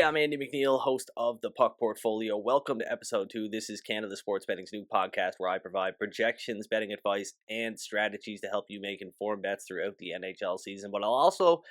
I'm Andy MacNeil, host of the Puck Portfolio. Welcome to episode 2. This is Canada Sports Betting's new podcast where I provide projections, betting advice, and strategies to help you make informed bets throughout the NHL season. But I'll also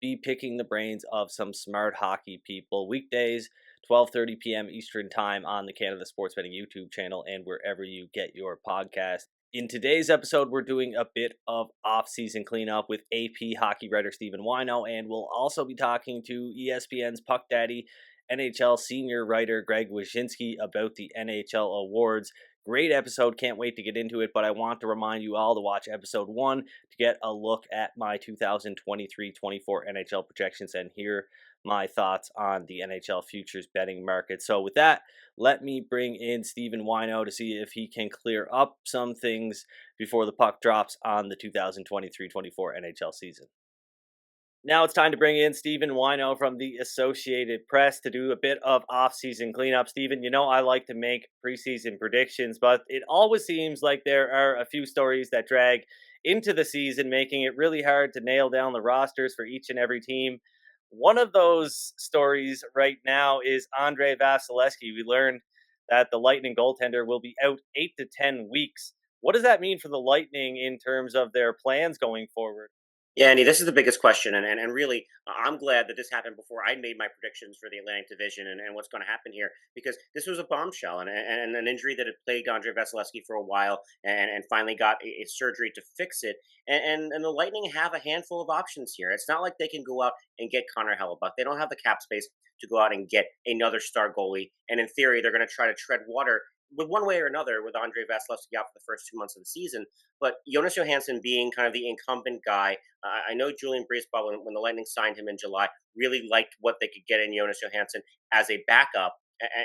be picking the brains of some smart hockey people. Weekdays, 12:30 p.m. Eastern Time on the Canada Sports Betting YouTube channel and wherever you get your podcast. In today's episode, we're doing a bit of off-season cleanup with AP hockey writer Stephen Whyno, and we'll also be talking to ESPN's Puck Daddy, NHL senior writer Greg Wyshynski about the NHL Awards. Great episode, can't wait to get into it, but I want to remind you all to watch episode 1 to get a look at my 2023-24 NHL projections and hear my thoughts on the NHL futures betting market. So with that, let me bring in Stephen Whyno to see if he can clear up some things before the puck drops on the 2023-24 NHL season. Now it's time to bring in Stephen Whyno from the Associated Press to do a bit of off-season cleanup. Stephen, you know I like to make preseason predictions, but it always seems like there are a few stories that drag into the season, making it really hard to nail down the rosters for each and every team. One of those stories right now is Andrei Vasilevskiy. We learned that the Lightning goaltender will be out 8 to 10 weeks. What does that mean for the Lightning in terms of their plans going forward? Yeah, Andy, this is the biggest question. And really, I'm glad that this happened before I made my predictions for the Atlantic Division and what's going to happen here, because this was a bombshell and an injury that had plagued Andrei Vasilevskiy for a while and finally got a surgery to fix it. And the Lightning have a handful of options here. It's not like they can go out and get Connor Hellebuck. They don't have the cap space to go out and get another star goalie. And in theory, they're going to try to tread water with one way or another with Andrei Vasilevskiy out for the first 2 months of the season. But Jonas Johansson being kind of the incumbent guy, I know Julian Breesbaugh, when the Lightning signed him in July, really liked what they could get in Jonas Johansson as a backup,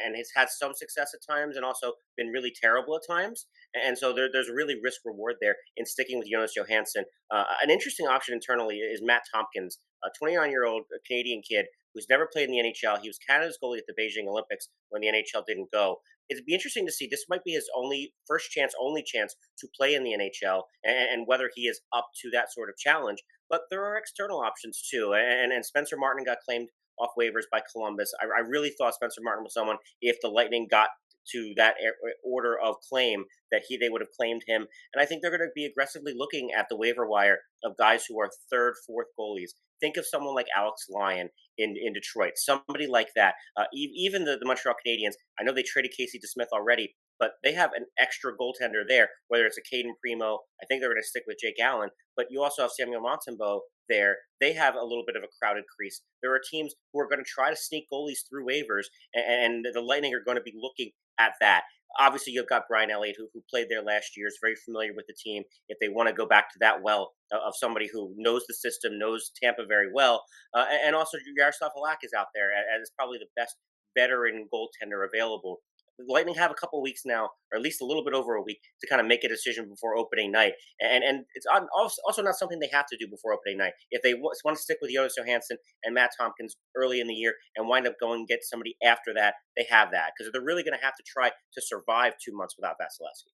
and has had some success at times and also been really terrible at times. And so there's a really risk reward there in sticking with Jonas Johansson. An interesting option internally is Matt Tompkins, a 29-year-old Canadian kid who's never played in the NHL. He was Canada's goalie at the Beijing Olympics when the NHL didn't go. It'd be interesting to see. This might be his only chance to play in the NHL, and whether he is up to that sort of challenge. But there are external options too, and Spencer Martin got claimed off waivers by Columbus. I really thought Spencer Martin was someone, if the Lightning got to that order of claim, that they would have claimed him. And I think they're going to be aggressively looking at the waiver wire of guys who are third, fourth goalies. Think of someone like Alex Lyon in Detroit, somebody like that. Even the Montreal Canadiens, I know they traded Casey DeSmith already, but they have an extra goaltender there, whether it's a Caden Primo. I think they're going to stick with Jake Allen, but you also have Samuel Montembeault there. They have a little bit of a crowded crease. There are teams who are going to try to sneak goalies through waivers, and the Lightning are going to be looking at that. Obviously, you've got Brian Elliott, who played there last year, is very familiar with the team. If they want to go back to that well of somebody who knows the system, knows Tampa very well, and also Yaroslav Halak is out there as probably the best veteran goaltender available. The Lightning have a couple of weeks now, or at least a little bit over a week, to kind of make a decision before opening night. And it's also not something they have to do before opening night. If they want to stick with Jonas Johansson and Matt Tompkins early in the year and wind up going and get somebody after that, they have that. Because they're really going to have to try to survive 2 months without Vasilevskiy.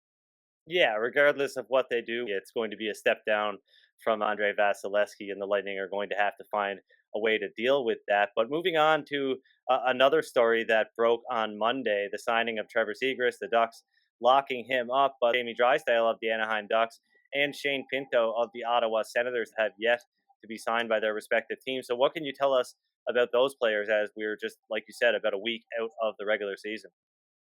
Yeah, regardless of what they do, it's going to be a step down from Andrei Vasilevskiy, and the Lightning are going to have to find a way to deal with that. But moving on to another story that broke on Monday, the signing of Trevor Zegras, the Ducks locking him up, but Jamie Drysdale of the Anaheim Ducks and Shane Pinto of the Ottawa Senators have yet to be signed by their respective teams. So what can you tell us about those players, as we're just, like you said, about a week out of the regular season?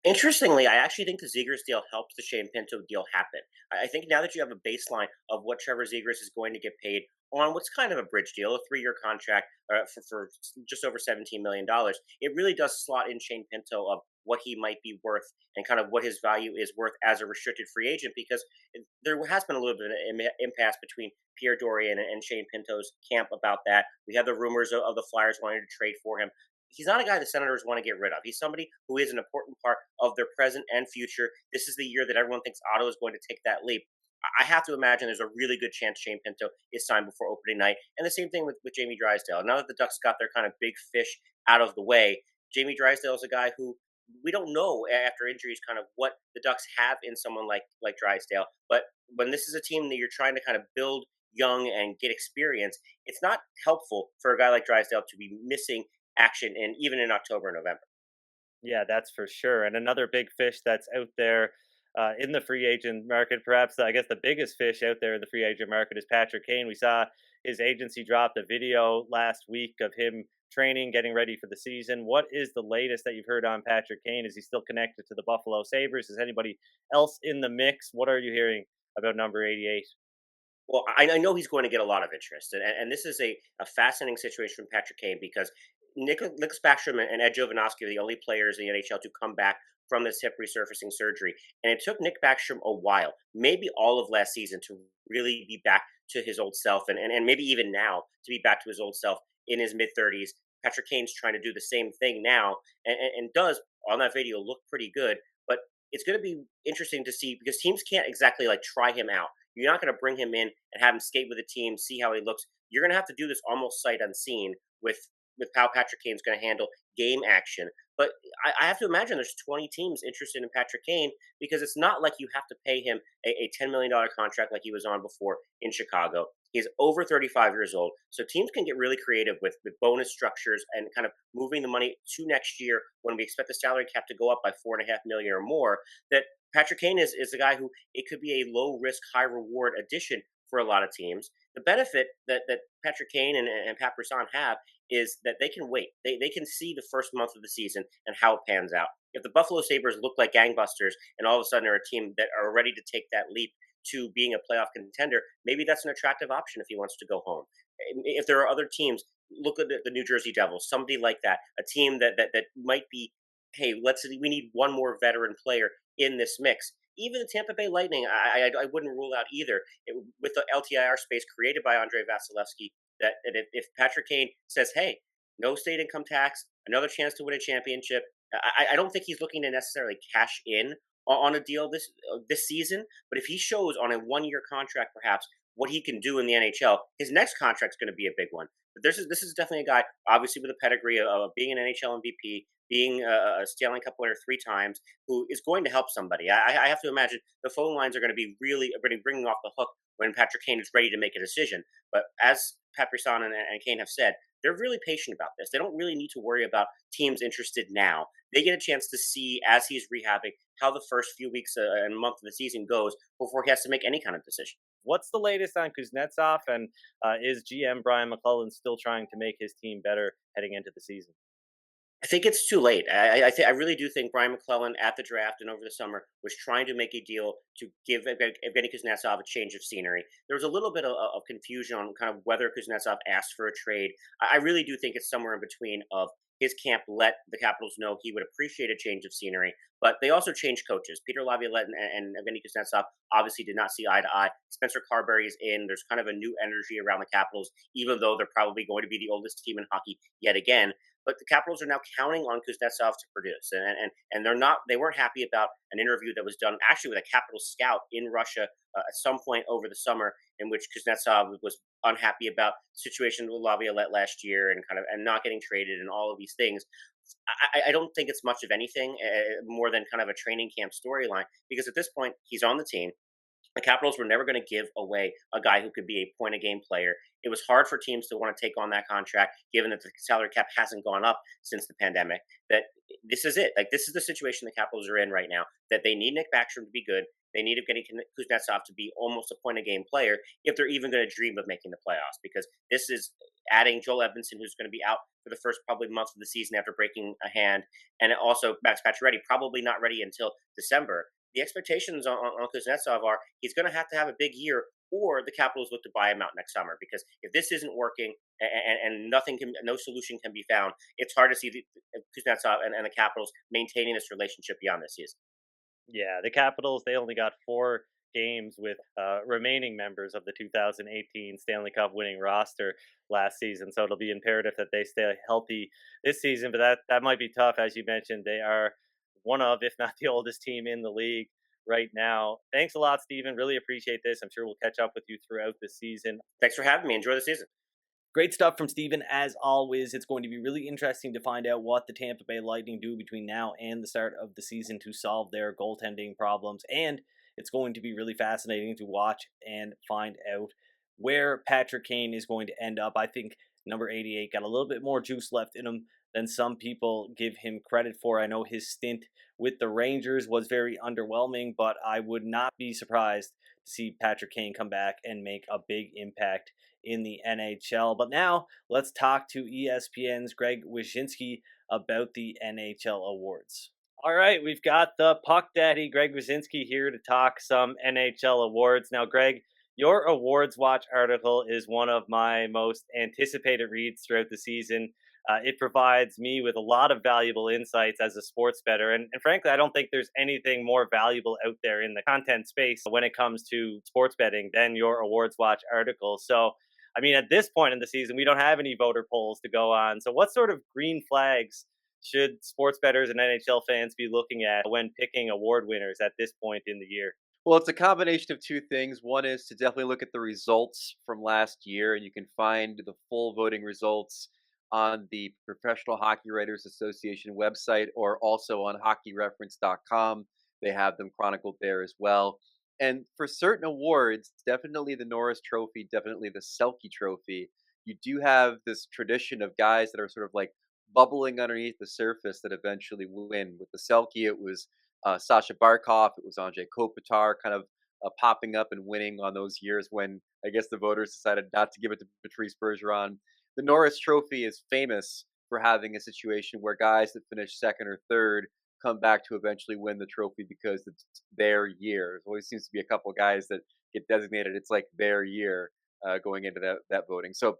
Interestingly, I actually think the Zegras deal helps the Shane Pinto deal happen. I think now that you have a baseline of what Trevor Zegras is going to get paid on what's kind of a bridge deal, a 3-year contract for just over $17 million, it really does slot in Shane Pinto of what he might be worth and kind of what his value is worth as a restricted free agent, because there has been a little bit of an impasse between Pierre Dorian and Shane Pinto's camp about that. We have the rumors of the Flyers wanting to trade for him. He's not a guy the Senators want to get rid of. He's somebody who is an important part of their present and future. This is the year that everyone thinks Ottawa is going to take that leap. I have to imagine there's a really good chance Shane Pinto is signed before opening night. And the same thing with Jamie Drysdale. Now that the Ducks got their kind of big fish out of the way, Jamie Drysdale is a guy who we don't know after injuries kind of what the Ducks have in someone like Drysdale. But when this is a team that you're trying to kind of build young and get experience, it's not helpful for a guy like Drysdale to be missing action in even in October and November. Yeah, that's for sure. And another big fish that's out there in the free agent market, perhaps I guess the biggest fish out there in the free agent market is Patrick Kane. We saw his agency drop a video last week of him training, getting ready for the season. What is the latest that you've heard on Patrick Kane? Is he still connected to the Buffalo Sabres? Is anybody else in the mix? What are you hearing about number 88? Well, I know he's going to get a lot of interest, and this is a fascinating situation from Patrick Kane because Nick Backstrom and Ed Jovanovski are the only players in the NHL to come back from this hip resurfacing surgery. And it took Nick Backstrom a while, maybe all of last season, to really be back to his old self, and maybe even now to be back to his old self in his mid 30s. Patrick Kane's trying to do the same thing now, and does on that video look pretty good, but it's going to be interesting to see because teams can't exactly like try him out. You're not going to bring him in and have him skate with the team, see how he looks. You're going to have to do this almost sight unseen with how Patrick Kane's going to handle game action. But I have to imagine there's 20 teams interested in Patrick Kane because it's not like you have to pay him a $10 million contract like he was on before in Chicago. He's over 35 years old. So teams can get really creative with bonus structures and kind of moving the money to next year when we expect the salary cap to go up by 4.5 million or more. That Patrick Kane is a guy who it could be a low risk, high reward addition for a lot of teams. The benefit that Patrick Kane and Pat Brisson have is that they can wait. They can see the first month of the season and how it pans out. If the Buffalo Sabres look like gangbusters and all of a sudden are a team that are ready to take that leap to being a playoff contender, maybe that's an attractive option if he wants to go home. If there are other teams, look at the New Jersey Devils, somebody like that, a team that might be, hey, we need one more veteran player in this mix. Even the Tampa Bay Lightning, I wouldn't rule out either. With the LTIR space created by Andrei Vasilevskiy, that if Patrick Kane says, hey, no state income tax, another chance to win a championship, I don't think he's looking to necessarily cash in on a deal this season. But if he shows on a 1 year contract, perhaps what he can do in the NHL, his next contract's going to be a big one. But this is definitely a guy, obviously with a pedigree of being an NHL MVP, being a Stanley Cup winner 3 times, who is going to help somebody. I have to imagine the phone lines are going to be really bringing off the hook when Patrick Kane is ready to make a decision. But as Pat Brisson and Kane have said, they're really patient about this. They don't really need to worry about teams interested now. They get a chance to see as he's rehabbing how the first few weeks and month of the season goes before he has to make any kind of decision. What's the latest on Kuznetsov, and is GM Brian McClellan still trying to make his team better heading into the season? I think it's too late. I really do think Brian McClellan at the draft and over the summer was trying to make a deal to give Evgeny Kuznetsov a change of scenery. There was a little bit of confusion on kind of whether Kuznetsov asked for a trade. I really do think it's somewhere in between of his camp let the Capitals know he would appreciate a change of scenery, but they also changed coaches. Peter Laviolette and Evgeny Kuznetsov obviously did not see eye to eye. Spencer Carberry's in. There's kind of a new energy around the Capitals, even though they're probably going to be the oldest team in hockey yet again. But the Capitals are now counting on Kuznetsov to produce, and they weren't happy about an interview that was done actually with a Capital scout in Russia at some point over the summer, in which Kuznetsov was unhappy about the situation with Laviolette last year and and not getting traded and all of these things. I don't think it's much of anything more than kind of a training camp storyline because at this point he's on the team. The Capitals were never going to give away a guy who could be a point a game player. It was hard for teams to want to take on that contract, given that the salary cap hasn't gone up since the pandemic. That this is it. Like this is the situation the Capitals are in right now. That they need Nick Backstrom to be good. They need Evgeny Kuznetsov to be almost a point a game player if they're even going to dream of making the playoffs. Because this is adding Joel Edmondson, who's going to be out for the first probably month of the season after breaking a hand, and also Max Pacioretty probably not ready until December. The expectations on Kuznetsov are he's going to have a big year, or the Capitals look to buy him out next summer. Because if this isn't working and no solution can be found, it's hard to see Kuznetsov and the Capitals maintaining this relationship beyond this season. Yeah, the Capitals, they only got 4 games with remaining members of the 2018 Stanley Cup winning roster last season. So it'll be imperative that they stay healthy this season. But that might be tough. As you mentioned, they are one of, if not the oldest team in the league right now. Thanks a lot, Stephen. Really appreciate this. I'm sure we'll catch up with you throughout the season. Thanks for having me. Enjoy the season. Great stuff from Steven, as always. It's going to be really interesting to find out what the Tampa Bay Lightning do between now and the start of the season to solve their goaltending problems. And it's going to be really fascinating to watch and find out where Patrick Kane is going to end up. I think number 88 got a little bit more juice left in him than some people give him credit for. I know his stint with the Rangers was very underwhelming, but I would not be surprised to see Patrick Kane come back and make a big impact in the NHL. But now let's talk to ESPN's Greg Wyshynski about the NHL awards. All right, we've got the puck daddy, Greg Wyshynski, here to talk some NHL awards. Now, Greg, your Awards Watch article is one of my most anticipated reads throughout the season. It provides me with a lot of valuable insights as a sports bettor. And frankly, I don't think there's anything more valuable out there in the content space when it comes to sports betting than your Awards Watch article. So, I mean, at this point in the season, we don't have any voter polls to go on. So, what sort of green flags should sports bettors and NHL fans be looking at when picking award winners at this point in the year? Well, it's a combination of two things. One is to definitely look at the results from last year, and you can find the full voting results on the Professional Hockey Writers Association website or also on hockeyreference.com. They have them chronicled there as well. And for certain awards, definitely the Norris Trophy, definitely the Selke Trophy, you do have this tradition of guys that are sort of like bubbling underneath the surface that eventually win. With the Selke, it was Sasha Barkov, it was Andrei Kopitar, kind of popping up and winning on those years when I guess the voters decided not to give it to Patrice Bergeron. The Norris Trophy is famous for having a situation where guys that finish second or third come back to eventually win the trophy because it's their year. There always seems to be a couple guys that get designated. It's like their year going into that voting. So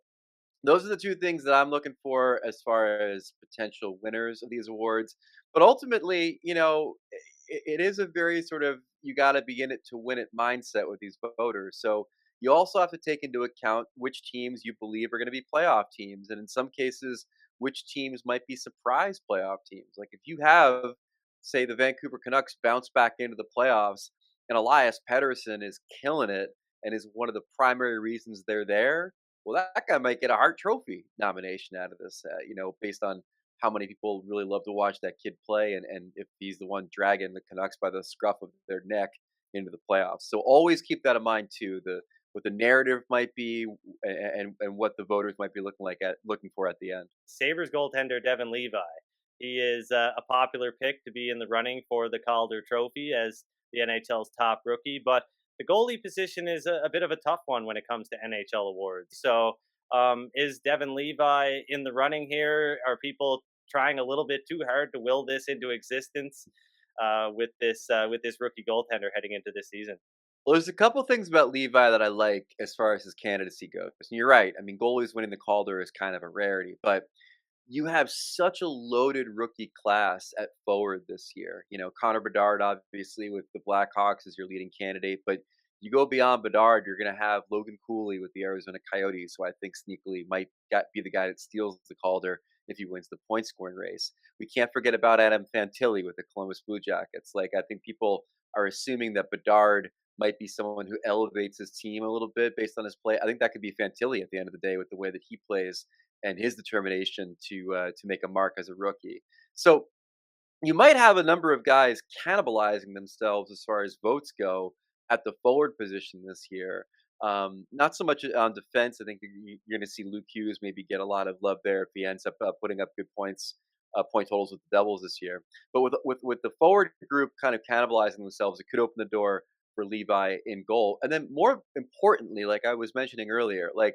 those are the two things that I'm looking for as far as potential winners of these awards. But ultimately, it is a very sort of you got to be in it to win it mindset with these voters. So you also have to take into account which teams you believe are going to be playoff teams, and in some cases, which teams might be surprise playoff teams. Like if you have, say, the Vancouver Canucks bounce back into the playoffs, and Elias Pettersson is killing it and is one of the primary reasons they're there, well, that guy might get a Hart Trophy nomination out of this, based on how many people really love to watch that kid play, and if he's the one dragging the Canucks by the scruff of their neck into the playoffs. So always keep that in mind too. The what the narrative might be, and what the voters might be looking for at the end. Sabres goaltender Devon Levi. He is a popular pick to be in the running for the Calder Trophy as the NHL's top rookie, but the goalie position is a bit of a tough one when it comes to NHL awards. So, is Devon Levi in the running here? Are people trying a little bit too hard to will this into existence with this rookie goaltender heading into this season? Well, there's a couple things about Levi that I like as far as his candidacy goes. And you're right. I mean, goalies winning the Calder is kind of a rarity, but you have such a loaded rookie class at forward this year. Connor Bedard, obviously, with the Blackhawks as your leading candidate, but you go beyond Bedard, you're going to have Logan Cooley with the Arizona Coyotes, who I think sneakily might be the guy that steals the Calder if he wins the point scoring race. We can't forget about Adam Fantilli with the Columbus Blue Jackets. Like, I think people are assuming that Bedard might be someone who elevates his team a little bit based on his play. I think that could be Fantilli at the end of the day with the way that he plays and his determination to make a mark as a rookie. So you might have a number of guys cannibalizing themselves as far as votes go at the forward position this year. Not so much on defense. I think you're going to see Luke Hughes maybe get a lot of love there if he ends up putting up good points, point totals with the Devils this year. But with the forward group kind of cannibalizing themselves, it could open the door for Levi in goal. And then more importantly, like I was mentioning earlier, like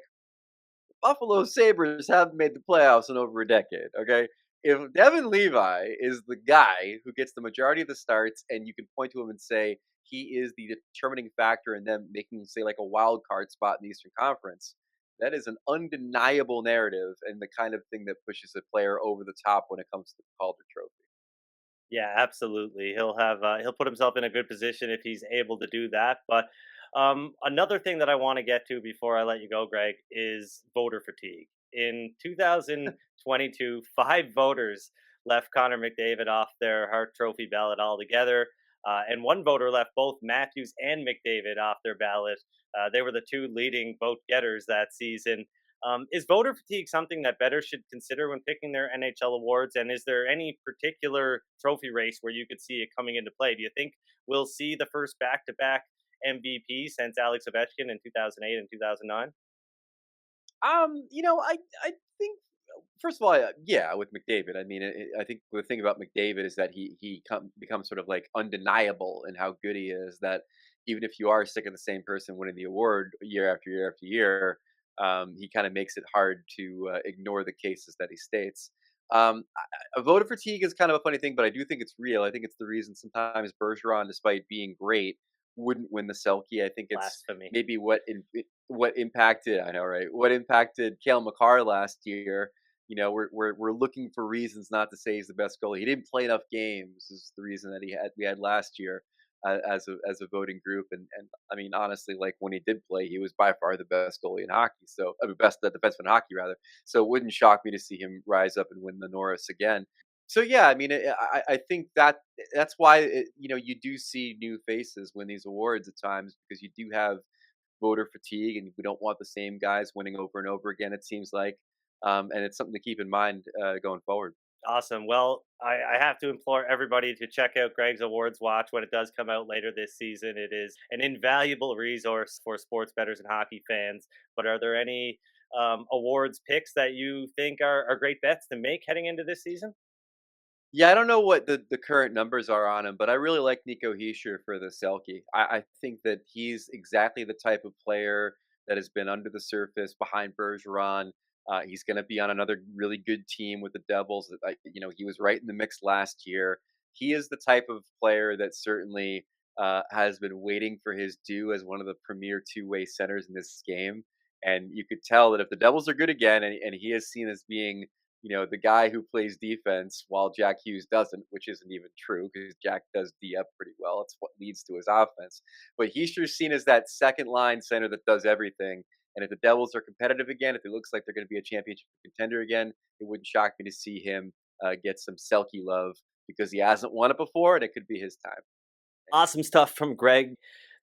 Buffalo Sabres haven't made the playoffs in over a decade, okay? If Devon Levi is the guy who gets the majority of the starts and you can point to him and say he is the determining factor in them making, say, like a wild card spot in the Eastern Conference, that is an undeniable narrative and the kind of thing that pushes a player over the top when it comes to the Calder Trophy. Yeah, absolutely. He'll put himself in a good position if he's able to do that. But another thing that I want to get to before I let you go, Greg, is voter fatigue. In 2022, five voters left Connor McDavid off their Hart Trophy ballot altogether, and one voter left both Matthews and McDavid off their ballot. They were the two leading vote getters that season. Is voter fatigue something that bettors should consider when picking their NHL awards? And is there any particular trophy race where you could see it coming into play? Do you think we'll see the first back-to-back MVP since Alex Ovechkin in 2008 and 2009? I think First of all, yeah, with McDavid. I mean, I think the thing about McDavid is that becomes sort of like undeniable in how good he is. That even if you are sick of the same person winning the award year after year after year, he kind of makes it hard to ignore the cases that he states. Voter fatigue is kind of a funny thing, but I do think it's real. I think it's the reason sometimes Bergeron, despite being great, wouldn't win the Selkie. I think it's Blasphemy. maybe what impacted. I know, right? What impacted Cale Makar last year. We're looking for reasons not to say he's the best goalie. He didn't play enough games is the reason that we had last year as a voting group. And I mean, honestly, like when he did play, he was by far the best goalie in hockey. So I mean, best defenseman in hockey rather. So it wouldn't shock me to see him rise up and win the Norris again. So yeah, I mean, I think that's why you do see new faces win these awards at times because you do have voter fatigue, and we don't want the same guys winning over and over again. It seems like, and it's something to keep in mind going forward. Awesome. Well, I have to implore everybody to check out Greg's Awards Watch when it does come out later this season. It is an invaluable resource for sports bettors and hockey fans. But are there any awards picks that you think are great bets to make heading into this season? Yeah, I don't know what the current numbers are on him, but I really like Nico Hischier for the Selkie. I think that he's exactly the type of player that has been under the surface behind Bergeron. He's going to be on another really good team with the Devils. He was right in the mix last year. He is the type of player that certainly has been waiting for his due as one of the premier two-way centers in this game. And you could tell that if the Devils are good again, and he is seen as being the guy who plays defense while Jack Hughes doesn't, which isn't even true because Jack does D up pretty well. It's what leads to his offense. But he's sure seen as that second line center that does everything. And if the Devils are competitive again, if it looks like they're going to be a championship contender again, it wouldn't shock me to see him get some Selkie love because he hasn't won it before, and it could be his time. Awesome stuff from Greg.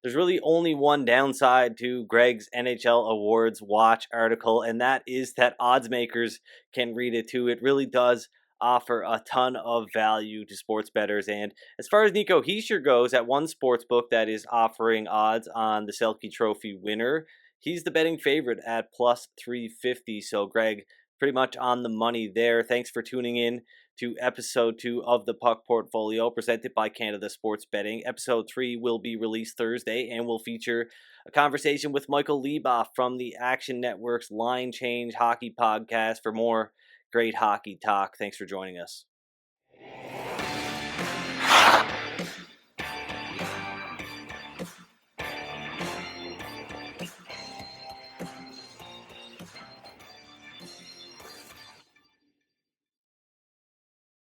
There's really only one downside to Greg's NHL Awards Watch article, and that is that odds makers can read it too. It really does offer a ton of value to sports bettors. And as far as Nico Hischier goes, at one sports book that is offering odds on the Selke Trophy winner, he's the betting favorite at plus 350. So, Greg, pretty much on the money there. Thanks for tuning in to episode 2 of the Puck Portfolio presented by Canada Sports Betting. Episode 3 will be released Thursday and will feature a conversation with Michael Leboff from the Action Network's Line Change Hockey Podcast for more great hockey talk. Thanks for joining us.